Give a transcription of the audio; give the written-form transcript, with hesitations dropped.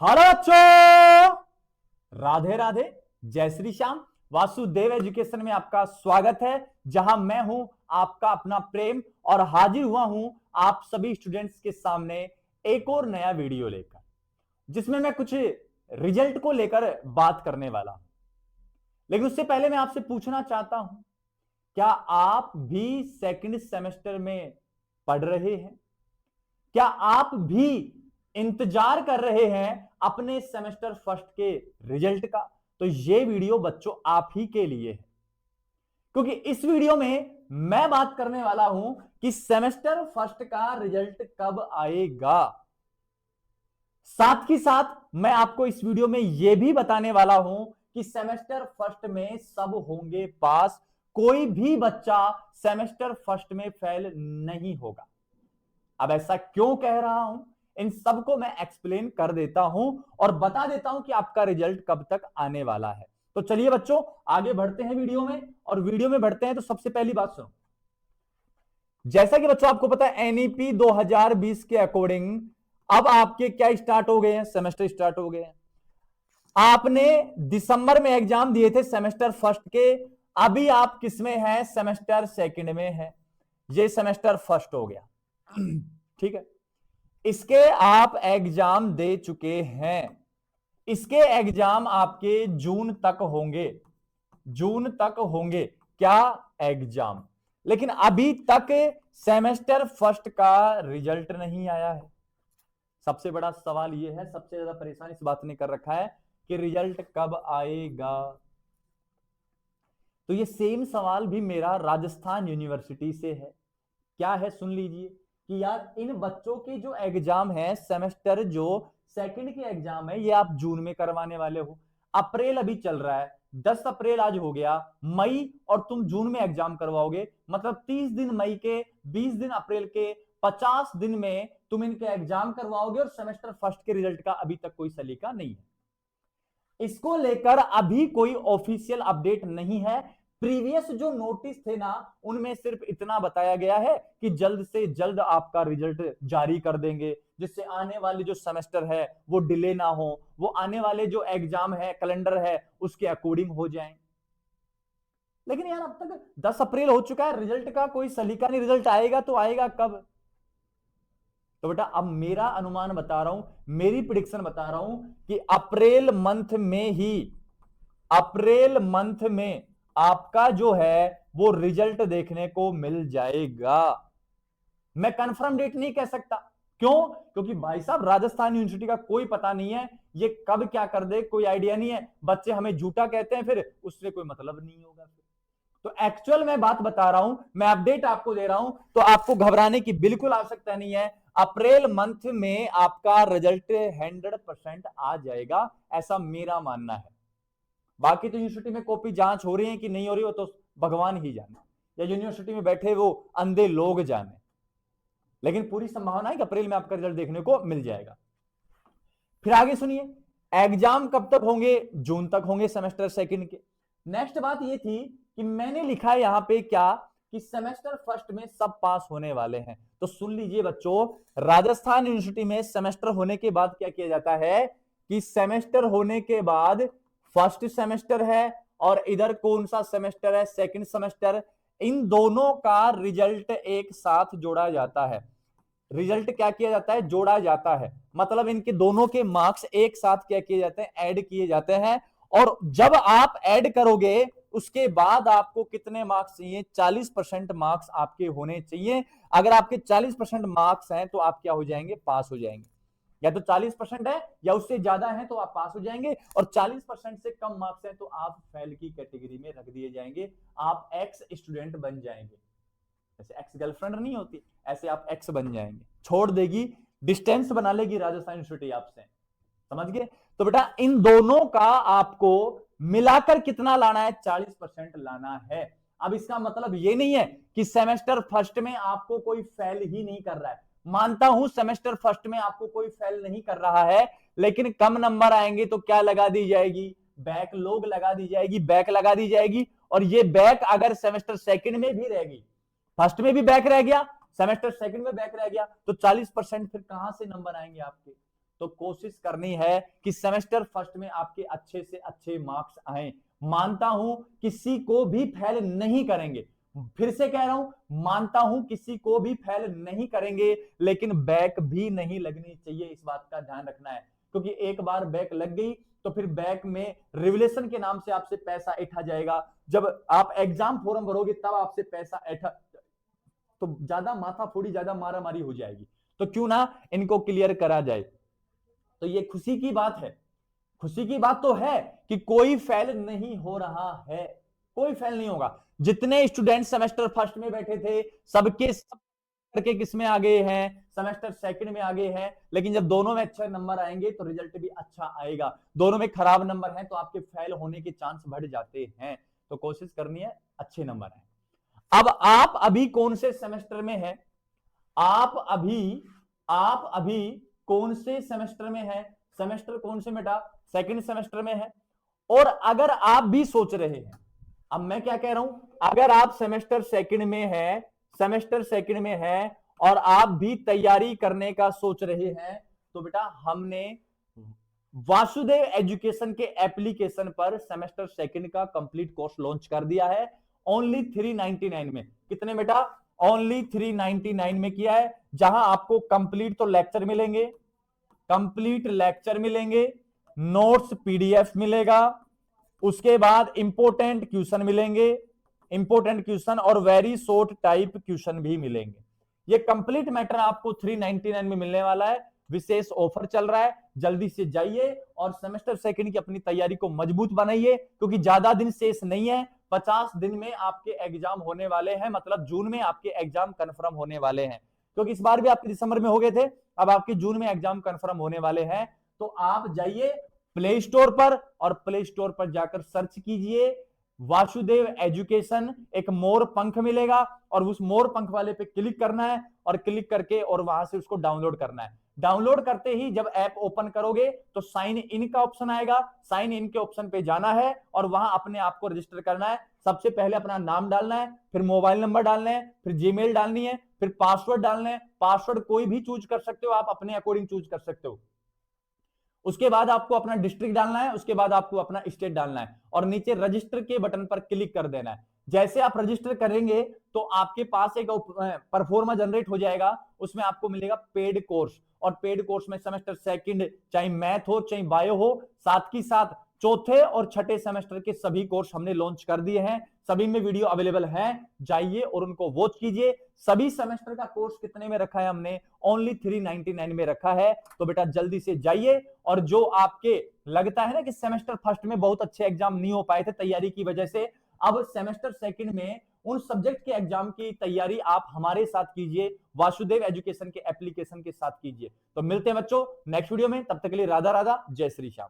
Hello बच्चों, राधे राधे, जय Shri Shyam. Vasudev education में आपका स्वागत है, जहां मैं हूं आपका अपना प्रेम और हाजिर हुआ हूं आप सभी स्टूडेंट्स के सामने एक और नया वीडियो लेकर, जिसमें मैं कुछ रिजल्ट को लेकर बात करने वाला हूं। लेकिन उससे पहले मैं आपसे पूछना चाहता हूं, क्या आप भी सेकंड सेमेस्टर में पढ़ रहे हैं? क्या आप भी इंतजार कर रहे हैं अपने सेमेस्टर फर्स्ट के रिजल्ट का? तो ये वीडियो बच्चों आप ही के लिए है, क्योंकि इस वीडियो में मैं बात करने वाला हूं कि सेमेस्टर फर्स्ट का रिजल्ट कब आएगा। साथ ही साथ मैं आपको इस वीडियो में यह भी बताने वाला हूं कि सेमेस्टर फर्स्ट में सब होंगे पास, कोई भी बच्चा सेमेस्टर फर्स्ट में फेल नहीं होगा। अब ऐसा क्यों कह रहा हूं, इन सबको मैं एक्सप्लेन कर देता हूं और बता देता हूं कि आपका रिजल्ट कब तक आने वाला है। तो चलिए बच्चों, आगे बढ़ते हैं वीडियो में। और वीडियो में बढ़ते हैं तो सबसे पहली बात सुनो। जैसा कि बच्चों आपको पता है, एनईपी 2020 के अकॉर्डिंग अब आपके क्या स्टार्ट हो गए हैं, सेमेस्टर स्टार्ट हो गए हैं। आपने दिसंबर में एग्जाम दिए थे सेमेस्टर फर्स्ट के, अभी आप किस में हैं, सेमेस्टर सेकंड में है। ये सेमेस्टर फर्स्ट हो गया, ठीक है। इसके आप एग्जाम दे चुके हैं, इसके एग्जाम आपके जून तक होंगे, जून तक होंगे क्या एग्जाम। लेकिन अभी तक सेमेस्टर फर्स्ट का रिजल्ट नहीं आया है। सबसे बड़ा सवाल यह है, सबसे ज्यादा परेशान इस बात ने कर रखा है कि रिजल्ट कब आएगा। तो ये सेम सवाल भी मेरा राजस्थान यूनिवर्सिटी से है। क्या है सुन लीजिए कि यार इन बच्चों के जो एग्जाम है, सेमेस्टर जो सेकंड के एग्जाम है, ये आप जून में करवाने वाले हो। अप्रैल अभी चल रहा है, 10 अप्रैल आज हो गया, मई, और तुम जून में एग्जाम करवाओगे। मतलब 30 दिन मई के, 20 दिन अप्रैल के, 50 दिन में तुम इनके एग्जाम करवाओगे और सेमेस्टर फर्स्ट के रिजल्ट का अभी तक कोई सलीका नहीं है। इसको लेकर अभी कोई ऑफिशियल अपडेट नहीं है। प्रीवियस जो नोटिस थे ना, उनमें सिर्फ इतना बताया गया है कि जल्द से जल्द आपका रिजल्ट जारी कर देंगे, जिससे आने वाले जो सेमेस्टर है वो डिले ना हो, वो आने वाले जो एग्जाम है, कैलेंडर है, उसके अकॉर्डिंग हो जाए। लेकिन यार अब तक 10 अप्रैल हो चुका है, रिजल्ट का कोई सलीका नहीं। रिजल्ट आएगा तो आएगा कब? तो बेटा अब मेरा अनुमान बता रहा हूं, मेरी प्रिडिक्शन बता रहा हूं कि अप्रैल मंथ में ही, अप्रैल मंथ में आपका जो है वो रिजल्ट देखने को मिल जाएगा। मैं कंफर्म डेट नहीं कह सकता। क्यों? क्योंकि भाई साहब राजस्थान यूनिवर्सिटी का कोई पता नहीं है, ये कब क्या कर दे कोई आइडिया नहीं है। बच्चे हमें झूठा कहते हैं, फिर उससे कोई मतलब नहीं होगा। तो एक्चुअल मैं बात बता रहा हूं, मैं अपडेट आपको दे रहा हूं, तो आपको घबराने की बिल्कुल आवश्यकता नहीं है। अप्रैल मंथ में आपका रिजल्ट 100% आ जाएगा, ऐसा मेरा मानना है। बाकी तो यूनिवर्सिटी में कॉपी जांच हो रही है कि नहीं हो रही हो, तो भगवान ही जाने, या यूनिवर्सिटी में बैठे वो अंधे लोग जाने। लेकिन पूरी संभावना है कि अप्रैल में आपका रिजल्ट देखने को मिल जाएगा। फिर आगे सुनिए, एग्जाम कब तक होंगे? जून तक होंगे सेमेस्टर सेकंड के। नेक्स्ट बात ये थी कि मैंने लिखा है यहां पे क्या, कि सेमेस्टर फर्स्ट में सब पास होने वाले हैं। तो सुन लीजिए बच्चों, राजस्थान यूनिवर्सिटी में सेमेस्टर होने के बाद क्या किया जाता है कि सेमेस्टर होने के बाद फर्स्ट सेमेस्टर है और इधर कौन सा सेमेस्टर है, सेकंड सेमेस्टर, इन दोनों का रिजल्ट एक साथ जोड़ा जाता है। रिजल्ट क्या किया जाता है? जोड़ा जाता है। मतलब इनके दोनों के मार्क्स एक साथ क्या किए जाते हैं? ऐड किए जाते हैं। और जब आप ऐड करोगे उसके बाद आपको कितने मार्क्स चाहिए? 40% मार्क्स आपके होने चाहिए। अगर आपके 40% मार्क्स हैं तो आप क्या हो जाएंगे? पास हो जाएंगे। या तो 40% है या उससे ज्यादा है तो आप पास हो जाएंगे, और 40% से कम मार्क्स हैं तो आप फेल की कैटेगरी में रख दिए जाएंगे। आप एक्स स्टूडेंट बन जाएंगे। जैसे एक्स गर्लफ्रेंड नहीं होती, ऐसे आप एक्स बन जाएंगे। छोड़ देगी, डिस्टेंस बना लेगी राजस्थान यूनिवर्सिटी आपसे। समझ गए? तो बेटा इन दोनों का आपको मिलाकर कितना लाना है? 40% लाना है। अब इसका मतलब ये नहीं है कि सेमेस्टर फर्स्ट में आपको कोई फेल ही नहीं कर रहा है। मानता हूं सेमेस्टर फर्स्ट में आपको कोई फेल नहीं कर रहा है, लेकिन कम नंबर आएंगे तो क्या लगा दी जाएगी? बैकलॉग लगा दी जाएगी, बैक लगा दी जाएगी। और ये बैक अगर सेमेस्टर सेकंड में भी रहेगी, फर्स्ट में भी बैक रह गया, सेमेस्टर सेकंड में बैक रह गया, तो 40% फिर कहां से नंबर आएंगे आपके? तो कोशिश करनी है कि सेमेस्टर फर्स्ट में आपके अच्छे से अच्छे मार्क्स आए। मानता हूं किसी को भी फेल नहीं करेंगे, फिर से कह रहा हूं मानता हूं किसी को भी फेल नहीं करेंगे, लेकिन बैक भी नहीं लगनी चाहिए, इस बात का ध्यान रखना है। क्योंकि एक बार बैक लग गई तो फिर बैक में रिवलेशन के नाम से आपसे पैसा ऐंठा जाएगा। जब आप एग्जाम फॉर्म भरोगे तब आपसे पैसा ऐंठा तो ज्यादा माथा फोड़ी, ज्यादा मारा मारी हो जाएगी। तो क्यों ना इनको क्लियर करा जाए। तो ये खुशी की बात है, खुशी की बात तो है कि कोई फेल नहीं हो रहा है, कोई फेल नहीं होगा। जितने स्टूडेंट सेमेस्टर फर्स्ट में बैठे थे सबके सब करके किसमें आ गए हैं, सेमेस्टर सेकंड में आ गए हैं। लेकिन जब दोनों में अच्छे नंबर आएंगे तो रिजल्ट भी अच्छा आएगा। दोनों में खराब नंबर हैं तो आपके फेल होने के चांस बढ़ जाते हैं। तो कोशिश करनी है अच्छे नंबर है। अब आप अभी कौन से सेमेस्टर में हैं? आप अभी कौन से सेमेस्टर में हैं? सेमेस्टर कौन से बेटा? सेकंड सेमेस्टर में है। और अगर आप भी सोच रहे हैं, अब मैं क्या कह रहा हूं, अगर आप सेमेस्टर सेकंड में हैं, सेमेस्टर सेकंड में हैं और आप भी तैयारी करने का सोच रहे हैं, तो बेटा हमने वासुदेव एजुकेशन के एप्लीकेशन पर सेमेस्टर सेकंड का कंप्लीट कोर्स लॉन्च कर दिया है ओनली 399 में। कितने बेटा? ओनली 399 में किया है, जहां आपको कंप्लीट तो लेक्चर मिलेंगे, कंप्लीट लेक्चर मिलेंगे, नोट्स पीडीएफ मिलेगा, उसके बाद इंपोर्टेंट क्वेश्चन मिलेंगे, इंपोर्टेंट क्वेश्चन और वेरी शॉर्ट टाइप क्वेश्चन भी मिलेंगे। ये कंप्लीट मैटर आपको 399 में मिलने वाला है। विशेष ऑफर चल रहा है, जल्दी से जाइए और सेमेस्टर सेकंड की अपनी तैयारी को मजबूत बनाइए, क्योंकि ज्यादा दिन शेष नहीं है। 50 दिन में आपके एग्जाम होने वाले हैं, मतलब जून में आपके एग्जाम कंफर्म होने वाले हैं। क्योंकि इस बार भी आपके दिसंबर में हो गए थे, अब आपके जून में एग्जाम कंफर्म होने वाले हैं। तो आप जाइए प्ले स्टोर पर और प्ले स्टोर पर जाकर सर्च कीजिए वासुदेव एजुकेशन, एक मोर पंख मिलेगा और उस मोर पंख वाले पे क्लिक करना है और क्लिक करके और वहां से उसको डाउनलोड करना है। डाउनलोड करते ही जब ऐप ओपन करोगे तो साइन इन का ऑप्शन आएगा, साइन इन के ऑप्शन पे जाना है और वहां अपने आप को रजिस्टर करना है। सबसे पहले अपना नाम डालना है, फिर मोबाइल नंबर डालना है, फिर जीमेल डालनी है, फिर पासवर्ड डालना है। पासवर्ड कोई भी चूज कर सकते हो, आप अपने अकॉर्डिंग चूज कर सकते हो। उसके बाद आपको अपना डिस्ट्रिक्ट डालना है, उसके बाद आपको अपना स्टेट डालना है और नीचे रजिस्टर के बटन पर क्लिक कर देना है। जैसे आप रजिस्टर करेंगे तो आपके पास एक परफॉर्मा जनरेट हो जाएगा, उसमें आपको मिलेगा पेड कोर्स। और पेड कोर्स में सेमेस्टर सेकंड चाहे मैथ हो चाहे बायो हो, साथ ही साथ चौथे और छठे सेमेस्टर के सभी कोर्स हमने लॉन्च कर दिए हैं। सभी में वीडियो अवेलेबल है, जाइए और उनको वॉच कीजिए। सभी सेमेस्टर का कोर्स कितने में रखा है हमने? ओनली 399 में रखा है। तो बेटा जल्दी से जाइए। और जो आपके लगता है ना कि सेमेस्टर फर्स्ट में बहुत अच्छे एग्जाम नहीं हो पाए थे तैयारी की वजह से, अब सेमेस्टर सेकंड में उन सब्जेक्ट के एग्जाम की तैयारी आप हमारे साथ कीजिए, वासुदेव एजुकेशन के एप्लीकेशन के साथ कीजिए। तो मिलते हैं बच्चों नेक्स्ट वीडियो में, तब तक के लिए राधा राधा, जय श्री श्याम।